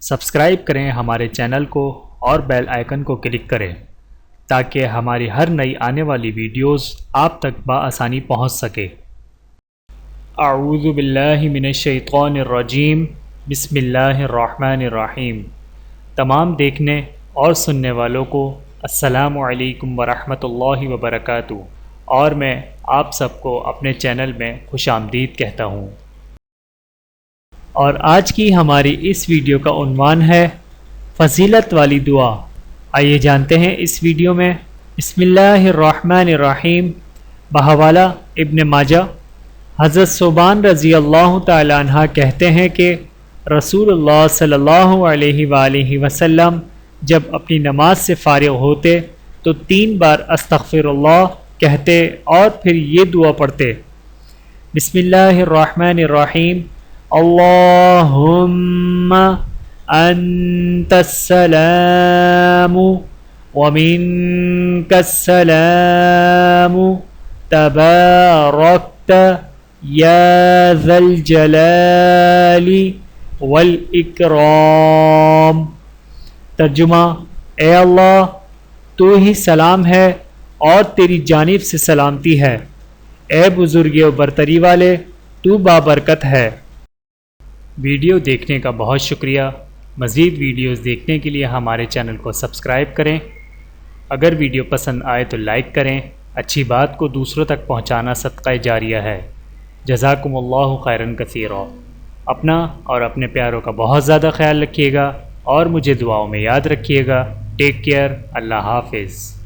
Subscribe کریں ہمارے channel کو اور بیل آئیکن کو کلک کریں تاکہ ہماری ہر نئی آنے والی ویڈیوز آپ تک بآسانی پہنچ سکے۔ اعوذ باللہ من الشیطان الرجیم، بسم اللہ الرحمن الرحیم۔ تمام دیکھنے اور سننے والوں کو السلام علیکم ورحمۃ اللہ وبرکاتہ، اور میں آپ سب کو اپنے چینل میں خوش آمدید کہتا ہوں۔ اور آج کی ہماری اس ویڈیو کا عنوان ہے فضیلت والی دعا۔ آئیے جانتے ہیں اس ویڈیو میں۔ بسم اللہ الرحمن الرحیم۔ بحوالہ ابن ماجہ، حضرت ثوبان رضی اللہ تعالی عنہ کہتے ہیں کہ رسول اللہ صلی اللہ علیہ وآلہ وسلم جب اپنی نماز سے فارغ ہوتے تو 3 بار استغفر اللہ کہتے اور پھر یہ دعا پڑھتے، بسم اللہ الرحمن الرحیم، اللہم انت السلام ومنک السلام تبارکت یا ذا الجلال والاکرام۔ ترجمہ: اے اللہ، تو ہی سلام ہے اور تیری جانب سے سلامتی ہے، اے بزرگی و برتری والے، تو بابرکت ہے۔ ویڈیو دیکھنے کا بہت شکریہ۔ مزید ویڈیوز دیکھنے کے لیے ہمارے چینل کو سبسکرائب کریں۔ اگر ویڈیو پسند آئے تو لائک کریں۔ اچھی بات کو دوسروں تک پہنچانا صدقہ جاریہ ہے۔ جزاکم اللہ خیرا کثیرا۔ اپنا اور اپنے پیاروں کا بہت زیادہ خیال رکھیے گا اور مجھے دعاؤں میں یاد رکھیے گا۔ Take care. اللہ حافظ۔